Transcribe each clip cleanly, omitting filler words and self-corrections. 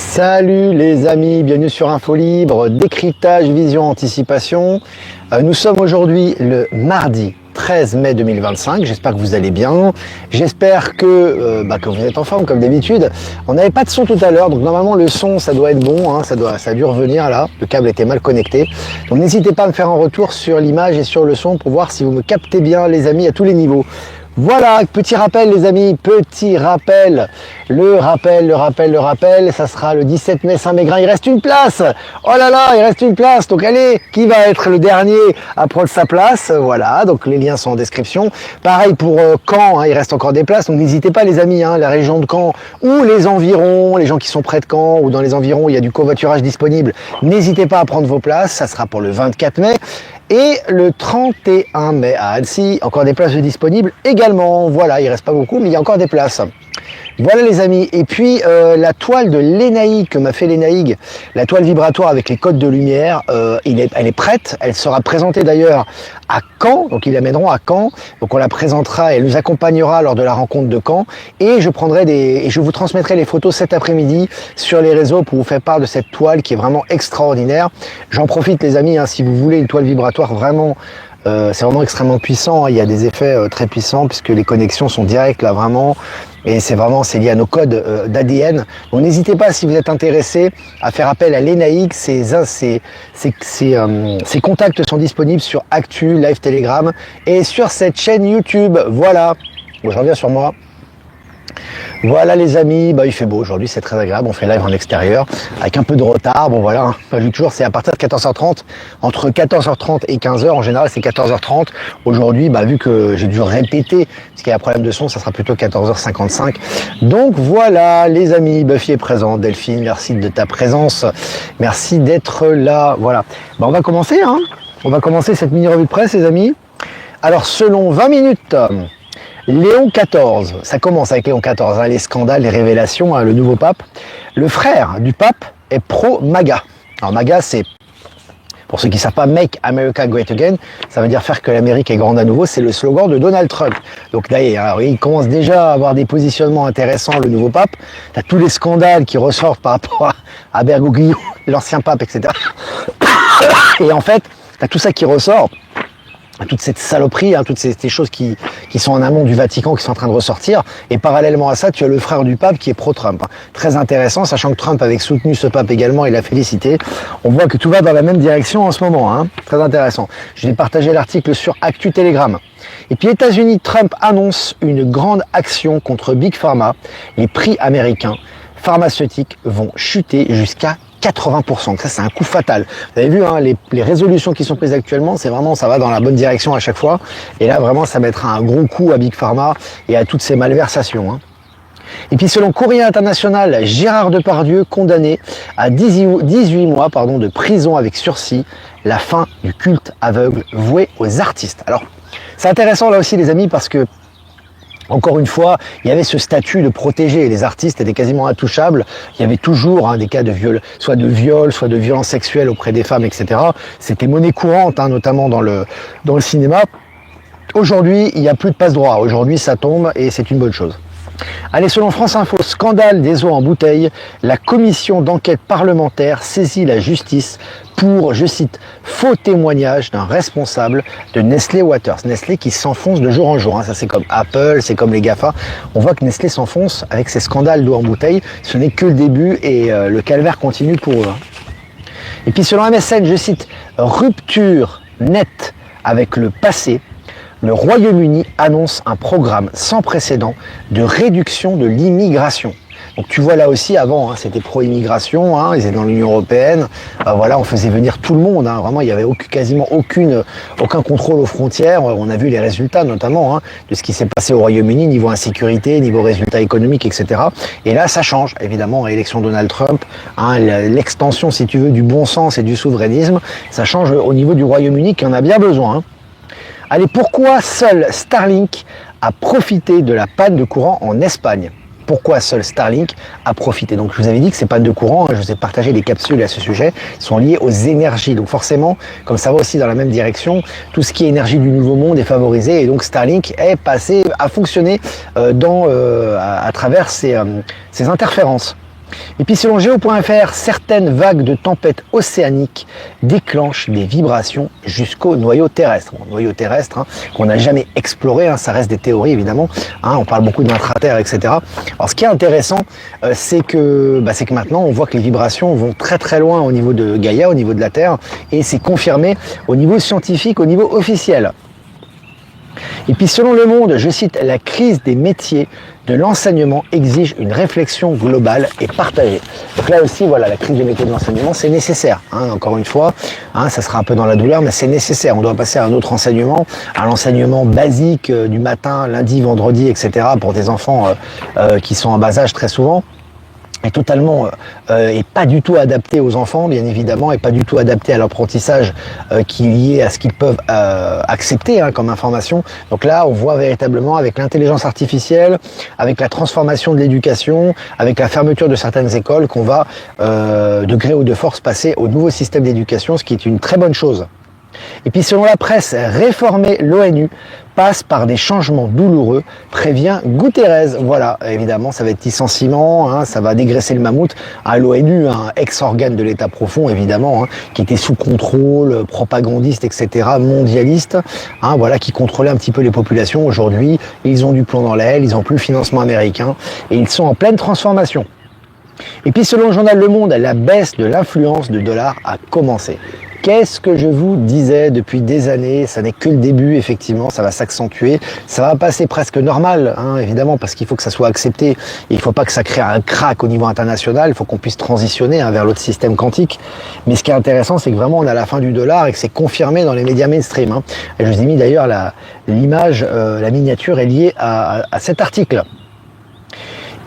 Salut les amis, bienvenue sur Info Libre, décryptage, vision, anticipation. Nous sommes aujourd'hui le mardi 13 mai 2025, j'espère que vous allez bien, j'espère que vous êtes en forme comme d'habitude. On n'avait pas de son tout à l'heure, donc normalement le son ça doit être bon, hein, ça a dû revenir là, le câble était mal connecté. Donc n'hésitez pas à me faire un retour sur l'image et sur le son pour voir si vous me captez bien les amis à tous les niveaux. Voilà, petit rappel les amis, petit rappel, le rappel, ça sera le 17 mai Saint-Mégrin, il reste une place, oh là là, il reste une place, donc allez, qui va être le dernier à prendre sa place, voilà, donc les liens sont en description. Pareil pour Caen, hein, il reste encore des places, donc n'hésitez pas les amis, hein, la région de Caen ou les environs, les gens qui sont près de Caen ou dans les environs, il y a du covoiturage disponible, n'hésitez pas à prendre vos places, ça sera pour le 24 mai. Et le 31 mai à Annecy, encore des places disponibles également. Voilà, il reste pas beaucoup, mais il y a encore des places. Voilà les amis. Et puis la toile de l'Enaïg que m'a fait l'Enaïg, la toile vibratoire avec les codes de lumière, elle est prête. Elle sera présentée d'ailleurs à Caen. Donc ils l'amèneront à Caen. Donc on la présentera et elle nous accompagnera lors de la rencontre de Caen. Et je vous transmettrai les photos cet après-midi sur les réseaux pour vous faire part de cette toile qui est vraiment extraordinaire. J'en profite les amis, hein, si vous voulez une toile vibratoire vraiment. C'est vraiment extrêmement puissant, il y a des effets très puissants puisque les connexions sont directes là vraiment et c'est lié à nos codes d'ADN. Donc n'hésitez pas si vous êtes intéressé à faire appel à l'Enaïg, ces contacts sont disponibles sur Actu, Live Telegram et sur cette chaîne YouTube. Voilà, bon, je reviens sur moi. Voilà les amis, il fait beau aujourd'hui, c'est très agréable, on fait live en extérieur avec un peu de retard, bon voilà, pas du toujours, c'est à partir de 14h30, entre 14h30 et 15h, en général c'est 14h30, aujourd'hui vu que j'ai dû répéter, parce qu'il y a un problème de son, ça sera plutôt 14h55, donc voilà les amis, Buffy est présente, Delphine, merci de ta présence, merci d'être là, voilà, on va commencer, hein, on va commencer cette mini revue de presse les amis, alors selon 20 minutes, Léon XIV, ça commence avec Léon XIV, hein, les scandales, les révélations, hein, le nouveau pape. Le frère du pape est pro-MAGA. Alors MAGA, c'est, pour ceux qui ne savent pas, Make America Great Again, ça veut dire faire que l'Amérique est grande à nouveau, c'est le slogan de Donald Trump. Donc d'ailleurs, il commence déjà à avoir des positionnements intéressants, le nouveau pape. Tu as tous les scandales qui ressortent par rapport à Bergoglio, l'ancien pape, etc. Et en fait, tu as tout ça qui ressort. Toute cette saloperie, hein, toutes ces choses qui sont en amont du Vatican, qui sont en train de ressortir. Et parallèlement à ça, tu as le frère du pape qui est pro-Trump. Hein. Très intéressant, sachant que Trump avait soutenu ce pape également et l'a félicité. On voit que tout va dans la même direction en ce moment. Hein. Très intéressant. Je vais partager l'article sur Actu Telegram. Et puis États-Unis, Trump annonce une grande action contre Big Pharma. Les prix américains pharmaceutiques vont chuter jusqu'à 80%, ça c'est un coup fatal. Vous avez vu hein, les résolutions qui sont prises actuellement, c'est vraiment, ça va dans la bonne direction à chaque fois. Et là vraiment, ça mettra un gros coup à Big Pharma et à toutes ces malversations. Hein. Et puis selon Courrier International, Gérard Depardieu condamné à 18 mois de prison avec sursis, la fin du culte aveugle voué aux artistes. Alors c'est intéressant là aussi les amis parce que encore une fois, il y avait ce statut de protéger. Les artistes étaient quasiment intouchables. Il y avait toujours des cas de viol, soit de viol, soit de violence sexuelle auprès des femmes, etc. C'était monnaie courante, notamment dans le cinéma. Aujourd'hui, il n'y a plus de passe-droit. Aujourd'hui, ça tombe et c'est une bonne chose. Allez, selon France Info, scandale des eaux en bouteille, la commission d'enquête parlementaire saisit la justice pour, je cite, faux témoignage d'un responsable de Nestlé Waters. Nestlé qui s'enfonce de jour en jour. Hein. Ça, c'est comme Apple, c'est comme les GAFA. On voit que Nestlé s'enfonce avec ces scandales d'eau en bouteille. Ce n'est que le début et le calvaire continue pour eux. Hein. Et puis, selon MSN, je cite, rupture nette avec le passé. Le Royaume-Uni annonce un programme sans précédent de réduction de l'immigration. Donc tu vois là aussi, avant, c'était pro-immigration, ils étaient dans l'Union Européenne, on faisait venir tout le monde, vraiment il n'y avait quasiment aucun contrôle aux frontières, on a vu les résultats notamment de ce qui s'est passé au Royaume-Uni, niveau insécurité, niveau résultats économiques, etc. Et là ça change, évidemment, à l'élection de Donald Trump, l'extension, si tu veux, du bon sens et du souverainisme, ça change au niveau du Royaume-Uni qui en a bien besoin. Allez, pourquoi seul Starlink a profité de la panne de courant en Espagne? Pourquoi seul Starlink a profité? Donc je vous avais dit que ces pannes de courant, je vous ai partagé des capsules à ce sujet, sont liées aux énergies. Donc forcément, comme ça va aussi dans la même direction, tout ce qui est énergie du nouveau monde est favorisé et donc Starlink est passé à fonctionner à travers ces interférences. Et puis selon Géo.fr, certaines vagues de tempêtes océaniques déclenchent des vibrations jusqu'au noyau terrestre. Bon, noyau terrestre qu'on n'a jamais exploré, ça reste des théories évidemment, on parle beaucoup d'intraterre, etc. Alors ce qui est intéressant, c'est que maintenant on voit que les vibrations vont très très loin au niveau de Gaïa, au niveau de la Terre, et c'est confirmé au niveau scientifique, au niveau officiel. Et puis selon Le Monde, je cite, la crise des métiers de l'enseignement exige une réflexion globale et partagée. Donc là aussi, voilà, la crise des métiers de l'enseignement, c'est nécessaire. Encore une fois, ça sera un peu dans la douleur, mais c'est nécessaire. On doit passer à un autre enseignement, à l'enseignement basique du matin, lundi, vendredi, etc. pour des enfants qui sont en bas âge très souvent. Est totalement et pas du tout adapté aux enfants, bien évidemment, et pas du tout adapté à l'apprentissage qui est lié à ce qu'ils peuvent accepter comme information. Donc là, on voit véritablement avec l'intelligence artificielle, avec la transformation de l'éducation, avec la fermeture de certaines écoles, qu'on va de gré ou de force passer au nouveau système d'éducation, ce qui est une très bonne chose. Et puis selon la presse, réformer l'ONU passe par des changements douloureux, prévient Guterres. Voilà, évidemment, ça va être licenciement, ça va dégraisser le mammouth. L'ONU, un ex-organe de l'État profond, évidemment, qui était sous contrôle, propagandiste, etc., mondialiste, voilà, qui contrôlait un petit peu les populations. Aujourd'hui, ils ont du plomb dans l'aile, ils n'ont plus le financement américain, et ils sont en pleine transformation. Et puis selon le journal Le Monde, la baisse de l'influence du dollar a commencé. Qu'est-ce que je vous disais depuis des années? Ça n'est que le début, effectivement, ça va s'accentuer. Ça va passer presque normal, évidemment, parce qu'il faut que ça soit accepté. Il ne faut pas que ça crée un crack au niveau international. Il faut qu'on puisse transitionner vers l'autre système quantique. Mais ce qui est intéressant, c'est que vraiment, on a la fin du dollar et que c'est confirmé dans les médias mainstream. Et je vous ai mis d'ailleurs l'image, la miniature est liée à cet article.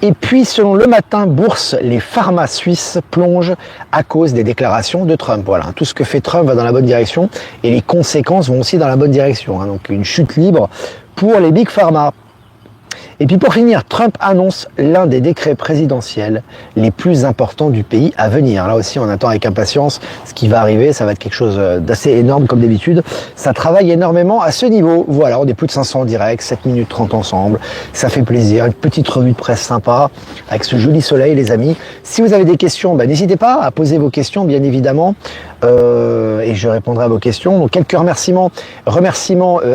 Et puis, selon Le Matin Bourse, les pharma suisses plongent à cause des déclarations de Trump. Voilà, tout ce que fait Trump va dans la bonne direction et les conséquences vont aussi dans la bonne direction. Donc, une chute libre pour les big pharma. Et puis pour finir, Trump annonce l'un des décrets présidentiels les plus importants du pays à venir. Là aussi, on attend avec impatience ce qui va arriver. Ça va être quelque chose d'assez énorme comme d'habitude. Ça travaille énormément à ce niveau. Voilà, on est plus de 500 en direct, 7 minutes 30 ensemble. Ça fait plaisir. Une petite revue de presse sympa avec ce joli soleil, les amis. Si vous avez des questions, n'hésitez pas à poser vos questions, bien évidemment. Et je répondrai à vos questions. Donc quelques remerciements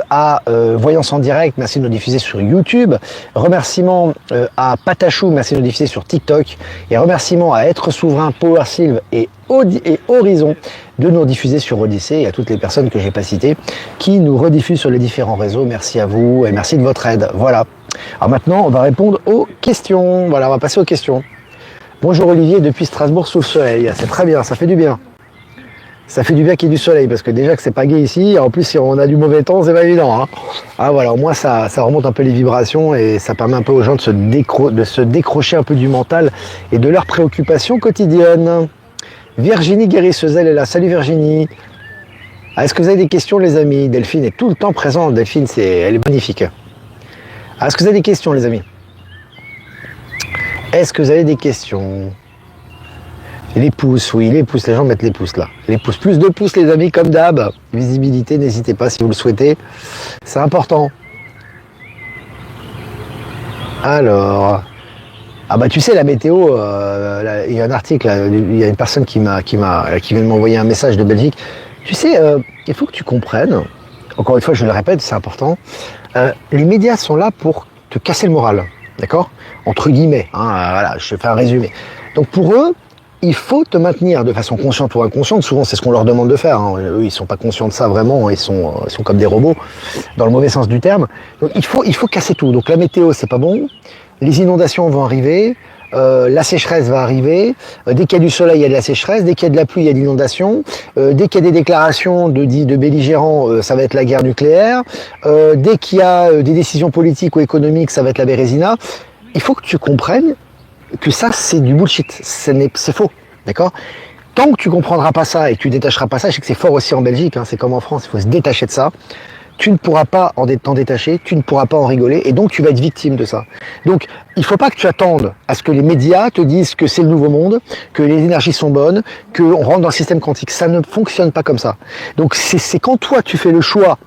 à Voyance en direct, merci de nous diffuser sur YouTube. Remerciements à Patachou, merci de nous diffuser sur TikTok. Et remerciements à Être Souverain, Power Sylve et Horizon de nous diffuser sur Odyssée et à toutes les personnes que j'ai pas citées qui nous rediffusent sur les différents réseaux. Merci à vous et merci de votre aide. Voilà. Alors maintenant, on va répondre aux questions. Voilà, on va passer aux questions. Bonjour Olivier, depuis Strasbourg sous le soleil. C'est très bien, ça fait du bien. Ça fait du bien qu'il y ait du soleil, parce que déjà que c'est pas gai ici, en plus si on a du mauvais temps, c'est pas évident. Voilà, au moins ça remonte un peu les vibrations et ça permet un peu aux gens de se décrocher un peu du mental et de leurs préoccupations quotidiennes. Virginie Guérisseuse, elle est là. Salut Virginie. Est-ce que vous avez des questions les amis? Delphine est tout le temps présente. Delphine, elle est magnifique. Est-ce que vous avez des questions les amis? Est-ce que vous avez des questions? Les pouces, oui, les pouces, les gens mettent les pouces là. Les pouces, plus de pouces les amis, comme d'hab. Visibilité, n'hésitez pas si vous le souhaitez. C'est important. Alors, tu sais, la météo, il y a un article, il y a une personne qui vient de m'envoyer un message de Belgique. Tu sais, il faut que tu comprennes, encore une fois, je le répète, c'est important, les médias sont là pour te casser le moral, d'accord? Entre guillemets, voilà, je fais un résumé. Donc pour eux, il faut te maintenir de façon consciente ou inconsciente. Souvent, c'est ce qu'on leur demande de faire. Eux, ils sont pas conscients de ça vraiment. Ils sont comme des robots, dans le mauvais sens du terme. Donc, il faut casser tout. Donc, la météo, c'est pas bon. Les inondations vont arriver. La sécheresse va arriver. Dès qu'il y a du soleil, il y a de la sécheresse. Dès qu'il y a de la pluie, il y a de l'inondation. Dès qu'il y a des déclarations de belligérants, ça va être la guerre nucléaire. Dès qu'il y a des décisions politiques ou économiques, ça va être la bérésina. Il faut que tu comprennes que ça, c'est du bullshit, c'est faux, d'accord? Tant que tu comprendras pas ça et que tu détacheras pas ça, je sais que c'est fort aussi en Belgique, c'est comme en France, il faut se détacher de ça, tu ne pourras pas t'en détacher, tu ne pourras pas en rigoler, et donc tu vas être victime de ça. Donc, il faut pas que tu attendes à ce que les médias te disent que c'est le nouveau monde, que les énergies sont bonnes, qu'on rentre dans le système quantique. Ça ne fonctionne pas comme ça. Donc, c'est quand toi, tu fais le choix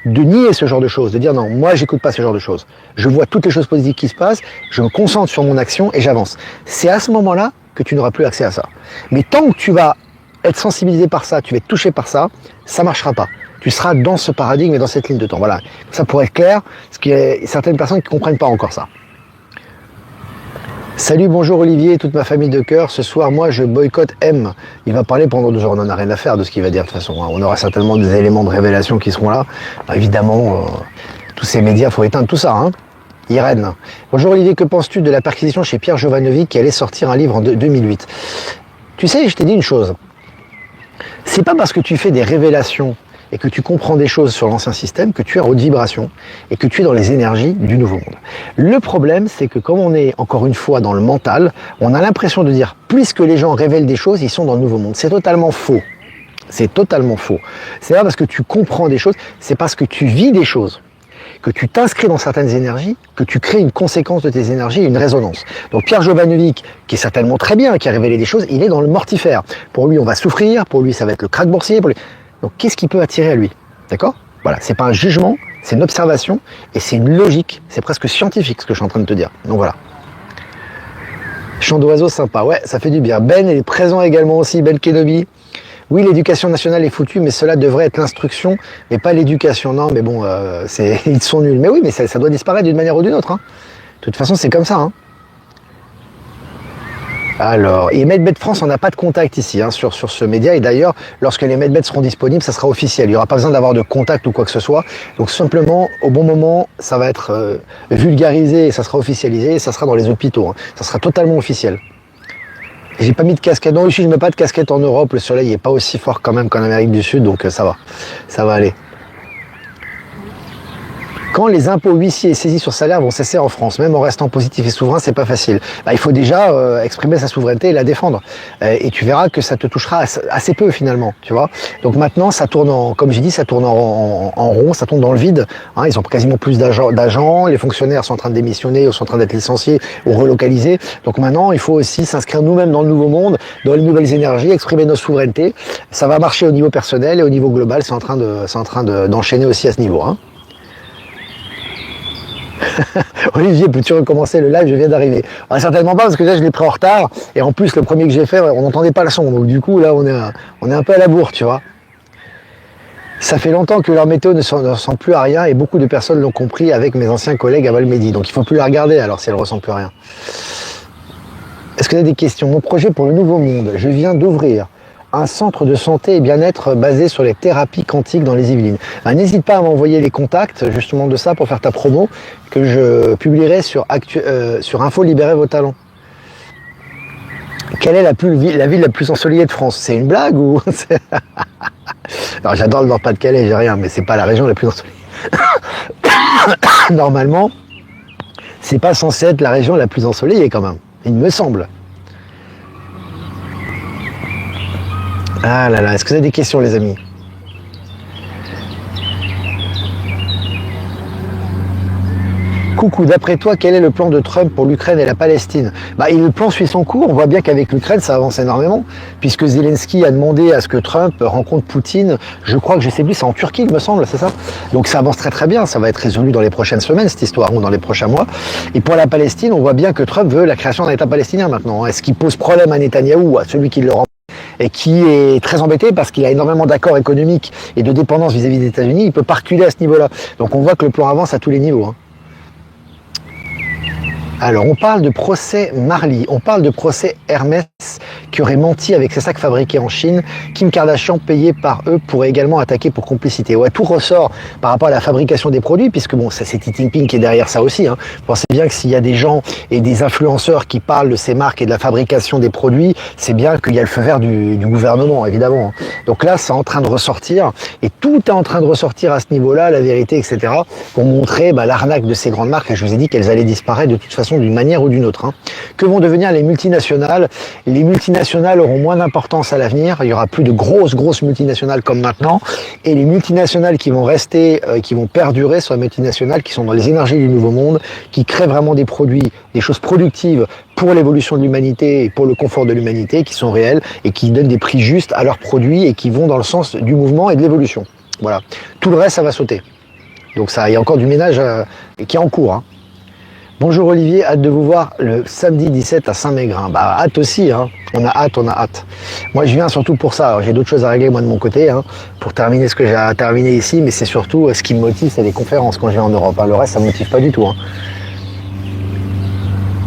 de nier ce genre de choses, de dire non, moi j'écoute pas ce genre de choses. Je vois toutes les choses positives qui se passent, je me concentre sur mon action et j'avance. C'est à ce moment-là que tu n'auras plus accès à ça. Mais tant que tu vas être sensibilisé par ça, tu vas être touché par ça, ça marchera pas. Tu seras dans ce paradigme et dans cette ligne de temps. Voilà, ça pourrait être clair, parce qu'il y a certaines personnes qui ne comprennent pas encore ça. Salut, bonjour Olivier et toute ma famille de cœur. Ce soir, moi, je boycotte M. Il va parler pendant 2 heures. On n'en a rien à faire de ce qu'il va dire de toute façon. On aura certainement des éléments de révélation qui seront là. Évidemment, tous ces médias, il faut éteindre tout ça. Hein. Irène. Bonjour Olivier, que penses-tu de la perquisition chez Pierre Jovanovic qui allait sortir un livre en 2008 ? Tu sais, je t'ai dit une chose. C'est pas parce que tu fais des révélations et que tu comprends des choses sur l'ancien système, que tu es en haute vibration et que tu es dans les énergies du nouveau monde. Le problème, c'est que comme on est encore une fois dans le mental, on a l'impression de dire, puisque les gens révèlent des choses, ils sont dans le nouveau monde. C'est totalement faux. C'est totalement faux. C'est pas parce que tu comprends des choses, c'est parce que tu vis des choses, que tu t'inscris dans certaines énergies, que tu crées une conséquence de tes énergies et une résonance. Donc Pierre Jovanovic, qui est certainement très bien, qui a révélé des choses, il est dans le mortifère. Pour lui, on va souffrir, pour lui, ça va être le krach boursier, pour lui... Donc, qu'est-ce qui peut attirer à lui? D'accord? Voilà, c'est pas un jugement, c'est une observation et c'est une logique. C'est presque scientifique ce que je suis en train de te dire. Donc voilà. Chant d'oiseau sympa, ouais, ça fait du bien. Ben est présent également aussi, Ben Kenobi. Oui, l'éducation nationale est foutue, mais cela devrait être l'instruction, mais pas l'éducation. Non, mais bon, ils sont nuls. Mais oui, mais ça doit disparaître d'une manière ou d'une autre. Hein. De toute façon, c'est comme ça. Hein. Alors, et Medbet France, on n'a pas de contact ici hein, sur ce média. Et d'ailleurs, lorsque les Medbet seront disponibles, ça sera officiel. Il n'y aura pas besoin d'avoir de contact ou quoi que ce soit. Donc simplement, au bon moment, ça va être vulgarisé et ça sera officialisé et ça sera dans les hôpitaux. Hein. Ça sera totalement officiel. J'ai pas mis de casquette. Non, ici, je mets pas de casquette en Europe. Le soleil n'est pas aussi fort quand même qu'en Amérique du Sud, donc ça va. Ça va aller. Quand les impôts huissiers et saisis sur salaire vont cesser en France, même en restant positif et souverain, c'est pas facile. Il faut déjà exprimer sa souveraineté et la défendre. Et tu verras que ça te touchera assez peu finalement, tu vois. Donc maintenant, ça tourne comme j'ai dit, ça tourne en rond, ça tourne dans le vide. Hein, ils ont quasiment plus d'agents, les fonctionnaires sont en train de démissionner ou sont en train d'être licenciés ou relocalisés. Donc maintenant, il faut aussi s'inscrire nous-mêmes dans le nouveau monde, dans les nouvelles énergies, exprimer nos souverainetés. Ça va marcher au niveau personnel et au niveau global, c'est en train d'enchaîner aussi à ce niveau. Hein. Olivier, peux-tu recommencer le live? Je viens d'arriver. Certainement pas parce que là je l'ai pris en retard et en plus le premier que j'ai fait on n'entendait pas le son donc du coup là on est un peu à la bourre tu vois. Ça fait longtemps que leur météo ne ressemble plus à rien et beaucoup de personnes l'ont compris avec mes anciens collègues à Valmedy donc il faut plus la regarder alors si elle ne ressemble plus à rien. Est-ce que tu as des questions? Mon projet pour le nouveau monde, je viens d'ouvrir un centre de santé et bien-être basé sur les thérapies quantiques dans les Yvelines. N'hésite pas à m'envoyer les contacts justement de ça pour faire ta promo que je publierai sur Info Libérez vos talents. Quelle est la ville la plus ensoleillée de France? C'est une blague ou Alors j'adore le Nord-Pas-de-Calais, j'ai rien, mais c'est pas la région la plus ensoleillée. Normalement, c'est pas censé être la région la plus ensoleillée quand même, il me semble. Ah là là, est-ce que vous avez des questions les amis? Coucou, d'après toi, quel est le plan de Trump pour l'Ukraine et la Palestine? Le plan suit son cours, on voit bien qu'avec l'Ukraine ça avance énormément, puisque Zelensky a demandé à ce que Trump rencontre Poutine, je crois que je sais plus, c'est en Turquie il me semble, c'est ça? Donc ça avance très très bien, ça va être résolu dans les prochaines semaines cette histoire, ou dans les prochains mois. Et pour la Palestine, on voit bien que Trump veut la création d'un État palestinien maintenant. Est-ce qu'il pose problème à Netanyahou, à celui qui le rend et qui est très embêté parce qu'il a énormément d'accords économiques et de dépendance vis-à-vis des États-Unis, il peut pas reculer à ce niveau-là. Donc on voit que le plan avance à tous les niveaux. Hein. Alors, on parle de procès Marly, on parle de procès Hermès qui aurait menti avec ses sacs fabriqués en Chine. Kim Kardashian, payé par eux, pourrait également attaquer pour complicité. Ouais, tout ressort par rapport à la fabrication des produits, puisque bon, c'est Xi Jinping qui est derrière ça aussi. Hein. Vous pensez bien que s'il y a des gens et des influenceurs qui parlent de ces marques et de la fabrication des produits, c'est bien qu'il y a le feu vert du gouvernement, évidemment. Donc là, c'est en train de ressortir, et tout est en train de ressortir à ce niveau-là, la vérité, etc., pour montrer l'arnaque de ces grandes marques. Et je vous ai dit qu'elles allaient disparaître de toute façon d'une manière ou d'une autre. Hein. Que vont devenir les multinationales? Les multinationales auront moins d'importance à l'avenir. Il y aura plus de grosses multinationales comme maintenant. Et les multinationales qui vont rester, qui vont perdurer sont les multinationales qui sont dans les énergies du nouveau monde, qui créent vraiment des produits, des choses productives pour l'évolution de l'humanité et pour le confort de l'humanité, qui sont réelles et qui donnent des prix justes à leurs produits et qui vont dans le sens du mouvement et de l'évolution. Voilà. Tout le reste, ça va sauter. Donc ça, il y a encore du ménage qui est en cours. Hein. Bonjour Olivier, hâte de vous voir le samedi 17 à Saint-Mégrin. Bah hâte aussi, hein. On a hâte. Moi je viens surtout pour ça, j'ai d'autres choses à régler moi de mon côté, hein, pour terminer ce que j'ai à terminer ici, mais c'est surtout ce qui me motive, c'est les conférences quand je viens en Europe. Hein. Le reste ça me motive pas du tout. Hein.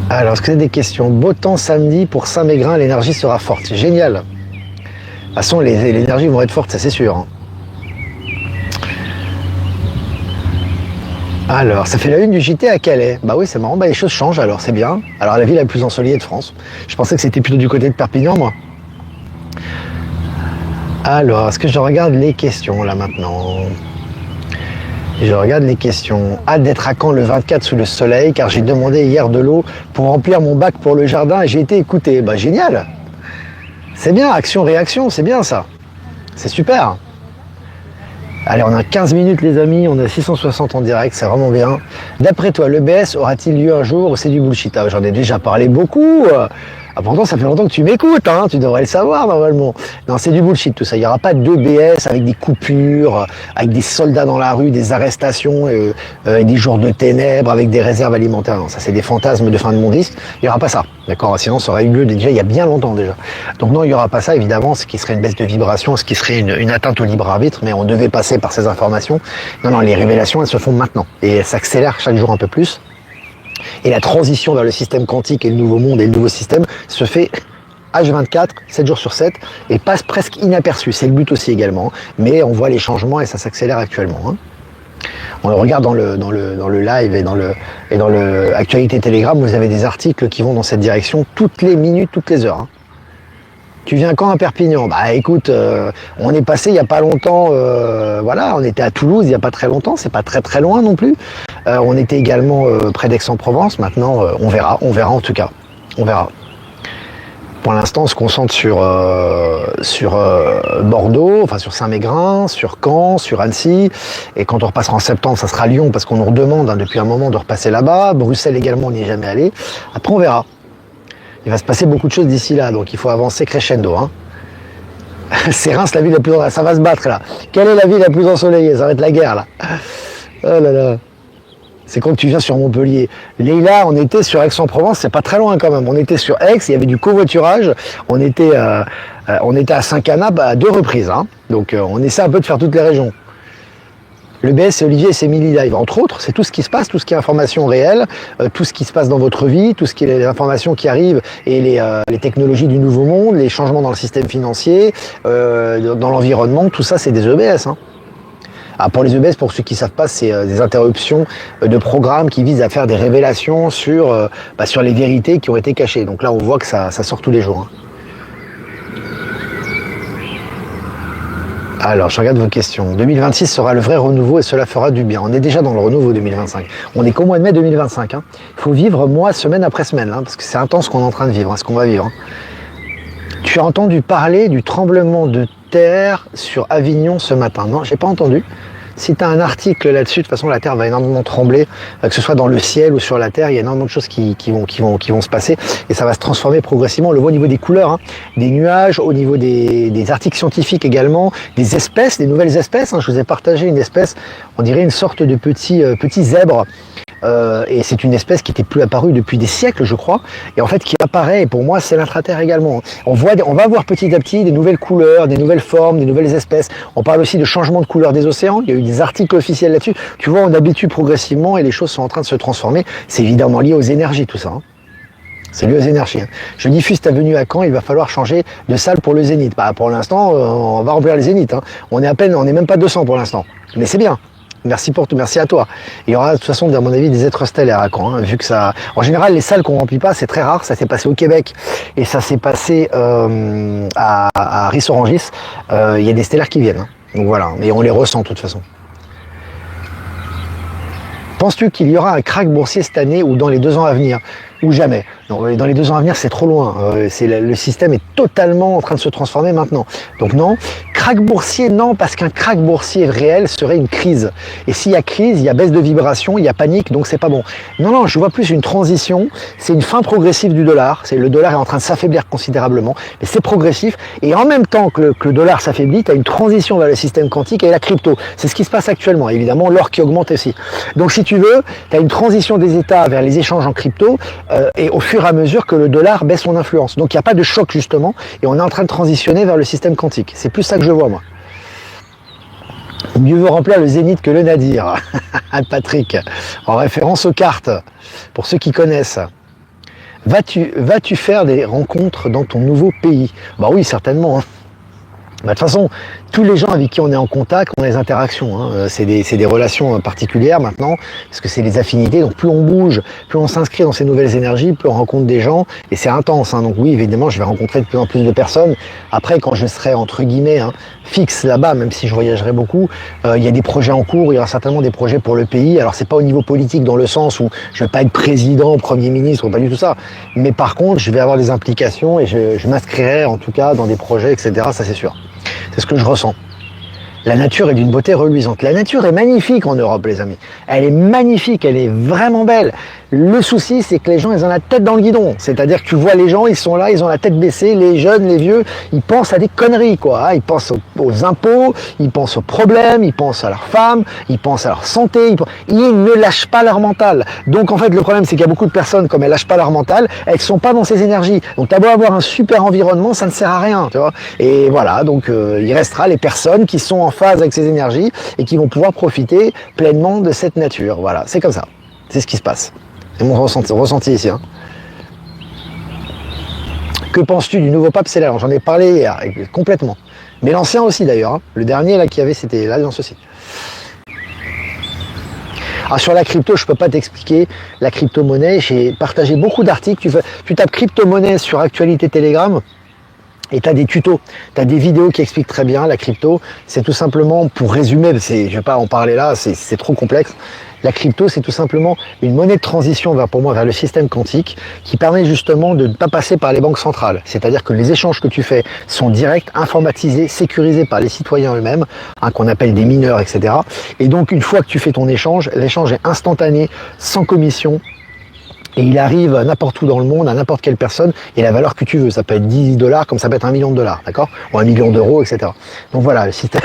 Alors, est-ce que c'est des questions? Beau temps samedi pour Saint-Mégrin, l'énergie sera forte. C'est génial. De toute façon, les énergies vont être fortes, ça c'est sûr. Hein. Alors, ça fait la une du JT à Calais. Bah oui, c'est marrant, bah les choses changent alors, c'est bien. Alors, la ville la plus ensoleillée de France. Je pensais que c'était plutôt du côté de Perpignan, moi. Alors, est-ce que je regarde les questions, là, maintenant? Je regarde les questions. Hâte d'être à Caen le 24 sous le soleil, car j'ai demandé hier de l'eau pour remplir mon bac pour le jardin et j'ai été écouté. Bah génial. C'est bien, action-réaction, c'est bien ça. C'est super. Allez, on a 15 minutes les amis, on a 660 en direct, c'est vraiment bien. D'après toi, l'EBS aura-t-il lieu un jour ou c'est du bullshit? Ah, j'en ai déjà parlé beaucoup. Ah, pourtant, ça fait longtemps que tu m'écoutes, hein, tu devrais le savoir normalement. Non, c'est du bullshit tout ça. Il n'y aura pas d'EBS avec des coupures, avec des soldats dans la rue, des arrestations, des jours de ténèbres, avec des réserves alimentaires. Non, ça c'est des fantasmes de fin de mondiste. Il n'y aura pas ça, d'accord? Sinon, ça aurait eu lieu déjà il y a bien longtemps déjà. Donc non, il n'y aura pas ça, évidemment, ce qui serait une baisse de vibration, ce qui serait une atteinte au libre arbitre, mais on devait passer par ces informations. Non, les révélations, elles se font maintenant. Et elles s'accélèrent chaque jour un peu plus. Et la transition vers le système quantique et le nouveau monde et le nouveau système se fait H24, 7 jours sur 7, et passe presque inaperçu. C'est le but aussi également. Mais on voit les changements et ça s'accélère actuellement. Hein. On le regarde dans le live et dans le actualité Telegram, vous avez des articles qui vont dans cette direction toutes les minutes, toutes les heures. Hein. Tu viens quand à Perpignan? Bah écoute, on est passé il n'y a pas longtemps, voilà, on était à Toulouse il n'y a pas très longtemps, c'est pas très loin non plus. On était également près d'Aix-en-Provence, maintenant on verra en tout cas, on verra. Pour l'instant on se concentre sur Bordeaux, enfin sur Saint-Mégrin, sur Caen, sur Annecy, et quand on repassera en septembre ça sera Lyon parce qu'on nous redemande hein, depuis un moment de repasser là-bas, Bruxelles également on n'y est jamais allé, après on verra. Il va se passer beaucoup de choses d'ici là, donc il faut avancer crescendo. Hein. C'est Reims, la ville la plus... Ça va se battre là. Quelle est la ville la plus ensoleillée? Ça va être la guerre là. Oh là là. C'est quand tu viens sur Montpellier. Leïla, on était sur Aix-en-Provence, c'est pas très loin quand même. On était sur Aix, il y avait du covoiturage. On était à Saint-Canap à 2 reprises. Hein. Donc on essaie un peu de faire toutes les régions. Le BS, c'est Olivier et c'est Milly Live. Entre autres, c'est tout ce qui se passe, tout ce qui est information réelle, tout ce qui se passe dans votre vie, tout ce qui est les informations qui arrivent et les technologies du nouveau monde, les changements dans le système financier, dans l'environnement, tout ça, c'est des EBS. Hein. Ah, pour les EBS, pour ceux qui ne savent pas, c'est des interruptions de programmes qui visent à faire des révélations sur les vérités qui ont été cachées. Donc là, on voit que ça sort tous les jours. Hein. Alors, je regarde vos questions. 2026 sera le vrai renouveau et cela fera du bien. On est déjà dans le renouveau 2025. On est qu'au mois de mai 2025. Hein. Il faut vivre mois, semaine après semaine, hein, parce que c'est intense ce qu'on est en train de vivre, hein, ce qu'on va vivre. Hein. Tu as entendu parler du tremblement de terre sur Avignon ce matin? Non, j'ai pas entendu. Si tu as un article là-dessus, de toute façon la Terre va énormément trembler, que ce soit dans le ciel ou sur la Terre, il y a énormément de choses qui vont se passer et ça va se transformer progressivement. On le voit au niveau des couleurs, hein, des nuages, au niveau des articles scientifiques également, des espèces, des nouvelles espèces. Hein. Je vous ai partagé une espèce, on dirait une sorte de petit zèbre. Et c'est une espèce qui n'était plus apparue depuis des siècles, je crois, et en fait qui apparaît, et pour moi c'est l'intraterre également. On va voir petit à petit des nouvelles couleurs, des nouvelles formes, des nouvelles espèces. On parle aussi de changement de couleur des océans, il y a eu des articles officiels là-dessus. Tu vois, on habitue progressivement et les choses sont en train de se transformer. C'est évidemment lié aux énergies tout ça. Hein. C'est lié aux énergies. Hein. Je diffuse ta venue à Caen, il va falloir changer de salle pour le Zénith. Bah, pour l'instant, on va remplir le Zénith. Hein. On est même pas 200 pour l'instant, mais c'est bien. Merci pour tout, merci à toi. Il y aura de toute façon, à mon avis, des êtres stellaires à Caen, hein, vu que ça. En général, les salles qu'on remplit pas, c'est très rare. Ça s'est passé au Québec et ça s'est passé à Ris-Orangis. Il y a des stellaires qui viennent. Hein. Donc voilà, et on les ressent de toute façon. Penses-tu qu'il y aura un krach boursier cette année ou dans les 2 ans à venir? Ou jamais? Non, dans les 2 ans à venir, c'est trop loin. Le système est totalement en train de se transformer maintenant. Donc non, krach Krach boursier, non, parce qu'un krach boursier réel serait une crise. Et s'il y a crise, il y a baisse de vibration, il y a panique, donc c'est pas bon. Non, non, je vois plus une transition, c'est une fin progressive du dollar. Le dollar est en train de s'affaiblir considérablement, mais c'est progressif. Et en même temps que le dollar s'affaiblit, tu as une transition vers le système quantique et la crypto. C'est ce qui se passe actuellement. Évidemment, l'or qui augmente aussi. Donc si tu veux, tu as une transition des États vers les échanges en crypto, et au fur et à mesure que le dollar baisse son influence. Donc il n'y a pas de choc justement, et on est en train de transitionner vers le système quantique. C'est plus ça que je vois moi. Mieux vaut remplir le zénith que le nadir. Patrick, en référence aux cartes, pour ceux qui connaissent. Vas-tu faire des rencontres dans ton nouveau pays? Bah oui, certainement. Hein. Bah, de toute façon, tous les gens avec qui on est en contact ont des interactions. Hein. C'est des relations particulières maintenant, parce que c'est des affinités. Donc plus on bouge, plus on s'inscrit dans ces nouvelles énergies, plus on rencontre des gens, et c'est intense. Hein. Donc oui, évidemment, je vais rencontrer de plus en plus de personnes. Après, quand je serai entre guillemets fixe là-bas, même si je voyagerai beaucoup, il y a des projets en cours. Il y aura certainement des projets pour le pays. Alors c'est pas au niveau politique dans le sens où je vais pas être président, premier ministre, pas du tout ça. Mais par contre, je vais avoir des implications et je m'inscrirai en tout cas dans des projets, etc. Ça c'est sûr. C'est ce que je ressens. La nature est d'une beauté reluisante. La nature est magnifique en Europe, les amis. Elle est magnifique, elle est vraiment belle. Le souci, c'est que les gens, ils ont la tête dans le guidon. C'est-à-dire que tu vois les gens, ils sont là, ils ont la tête baissée, les jeunes, les vieux, ils pensent à des conneries, quoi. Ils pensent aux impôts, ils pensent aux problèmes, ils pensent à leurs femmes, ils pensent à leur santé. Ils ne lâchent pas leur mental. Donc, en fait, le problème, c'est qu'il y a beaucoup de personnes, comme elles lâchent pas leur mental, elles ne sont pas dans ces énergies. Donc, t'as beau avoir un super environnement, ça ne sert à rien, tu vois. Et voilà, donc, il restera les personnes qui sont en phase avec ces énergies et qui vont pouvoir profiter pleinement de cette nature. Voilà, c'est comme ça. C'est ce qui se passe. C'est mon ressenti ici. Hein. Que penses-tu du nouveau pape célèbre? J'en ai parlé hier, complètement. Mais l'ancien aussi d'ailleurs. Hein. Le dernier là qui avait, c'était l'Alliance aussi. Alors sur la crypto, je ne peux pas t'expliquer la crypto-monnaie. J'ai partagé beaucoup d'articles. Tu tapes crypto-monnaie sur Actualité Telegram. Et tu as des tutos, tu as des vidéos qui expliquent très bien la crypto. C'est tout simplement, pour résumer, je ne vais pas en parler là, c'est trop complexe. La crypto, c'est tout simplement une monnaie de transition pour moi vers le système quantique qui permet justement de ne pas passer par les banques centrales. C'est-à-dire que les échanges que tu fais sont directs, informatisés, sécurisés par les citoyens eux-mêmes, qu'on appelle des mineurs, etc. Et donc, une fois que tu fais ton échange, l'échange est instantané, sans commission. Et il arrive n'importe où dans le monde, à n'importe quelle personne, et la valeur que tu veux. Ça peut être 10 $, comme ça peut être $1 million, d'accord? Ou $1 million, etc. Donc voilà, le système...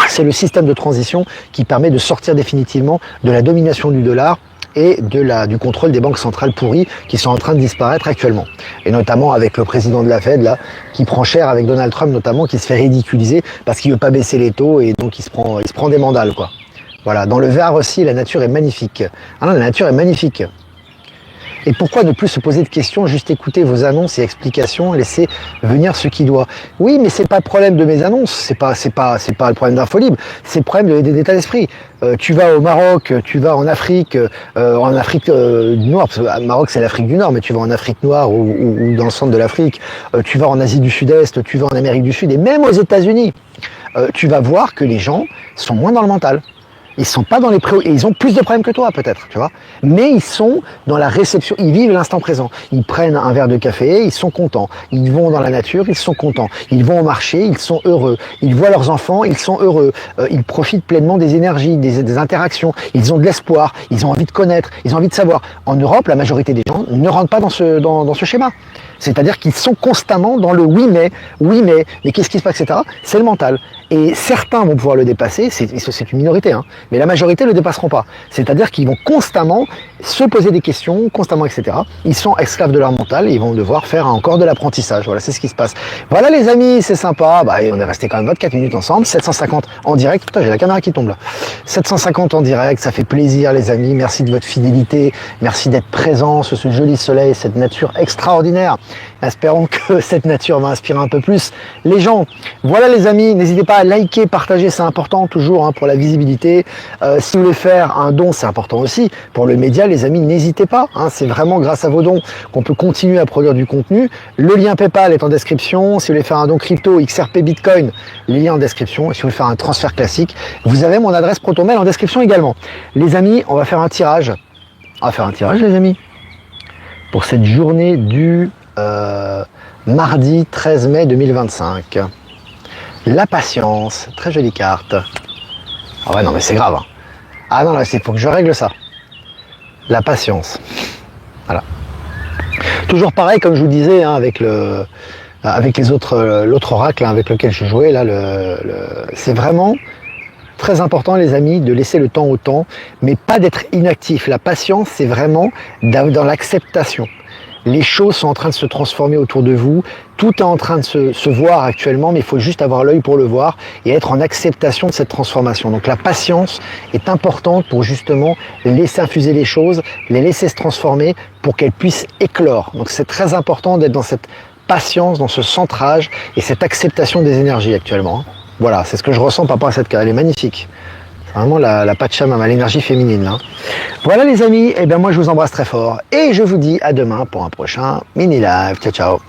c'est le système de transition qui permet de sortir définitivement de la domination du dollar et du contrôle des banques centrales pourries qui sont en train de disparaître actuellement. Et notamment avec le président de la Fed, là, qui prend cher avec Donald Trump, notamment, qui se fait ridiculiser parce qu'il veut pas baisser les taux et donc il se prend des mandales, quoi. Voilà. Dans le Var aussi, la nature est magnifique. Ah non, la nature est magnifique. Et pourquoi ne plus se poser de questions, juste écouter vos annonces et explications, laisser venir ce qui doit. Oui, mais c'est pas le problème de mes annonces, c'est pas le problème d'Infolib, c'est le problème d'état d'esprit. Tu vas au Maroc, tu vas en Afrique du Nord, parce que Maroc c'est l'Afrique du Nord, mais tu vas en Afrique noire ou dans le centre de l'Afrique, tu vas en Asie du Sud-Est, tu vas en Amérique du Sud et même aux États-Unis, tu vas voir que les gens sont moins dans le mental. Ils sont pas dans les et ils ont plus de problèmes que toi peut-être, tu vois. Mais ils sont dans la réception, ils vivent l'instant présent. Ils prennent un verre de café, ils sont contents. Ils vont dans la nature, ils sont contents. Ils vont au marché, ils sont heureux. Ils voient leurs enfants, ils sont heureux. Ils profitent pleinement des énergies, des interactions. Ils ont de l'espoir, ils ont envie de connaître, ils ont envie de savoir. En Europe, la majorité des gens ne rentrent pas dans ce schéma. C'est-à-dire qu'ils sont constamment dans le oui mais qu'est-ce qui se passe, etc. C'est le mental. Et certains vont pouvoir le dépasser, c'est une minorité, hein, mais la majorité ne le dépasseront pas. C'est-à-dire qu'ils vont constamment se poser des questions, constamment, etc. Ils sont esclaves de leur mental et ils vont devoir faire encore de l'apprentissage. Voilà, c'est ce qui se passe. Voilà les amis, c'est sympa. Bah, on est resté quand même 24 minutes ensemble, 750 en direct. Putain, j'ai la caméra qui tombe là. 750 en direct, ça fait plaisir les amis. Merci de votre fidélité, merci d'être présents sur ce joli soleil, cette nature extraordinaire. Espérons que cette nature va inspirer un peu plus les gens. Voilà les amis, n'hésitez pas à liker, partager, c'est important toujours, hein, pour la visibilité. Si vous voulez faire un don, c'est important aussi. Pour le média, les amis, n'hésitez pas. Hein, c'est vraiment grâce à vos dons qu'on peut continuer à produire du contenu. Le lien PayPal est en description. Si vous voulez faire un don crypto, XRP, Bitcoin, le lien en description. Et si vous voulez faire un transfert classique, vous avez mon adresse Protonmail en description également. Les amis, on va faire un tirage. On va faire un tirage les amis. Pour cette journée du mardi 13 mai 2025. La patience, très jolie carte. Ah ouais, non mais c'est grave. Hein. Ah non, là, c'est pour que je règle ça. La patience. Voilà. Toujours pareil, comme je vous disais, hein, avec les autres, l'autre oracle hein, avec lequel je jouais, là, c'est vraiment très important, les amis, de laisser le temps au temps, mais pas d'être inactif. La patience, c'est vraiment dans l'acceptation. Les choses sont en train de se transformer autour de vous, tout est en train de se voir actuellement, mais il faut juste avoir l'œil pour le voir et être en acceptation de cette transformation. Donc la patience est importante pour justement laisser infuser les choses, les laisser se transformer pour qu'elles puissent éclore. Donc c'est très important d'être dans cette patience, dans ce centrage et cette acceptation des énergies actuellement. Voilà, c'est ce que je ressens par rapport à cette carte, elle est magnifique. Vraiment la Pachamama, l'énergie féminine. Là. Voilà les amis, et bien moi je vous embrasse très fort et je vous dis à demain pour un prochain mini live. Ciao ciao.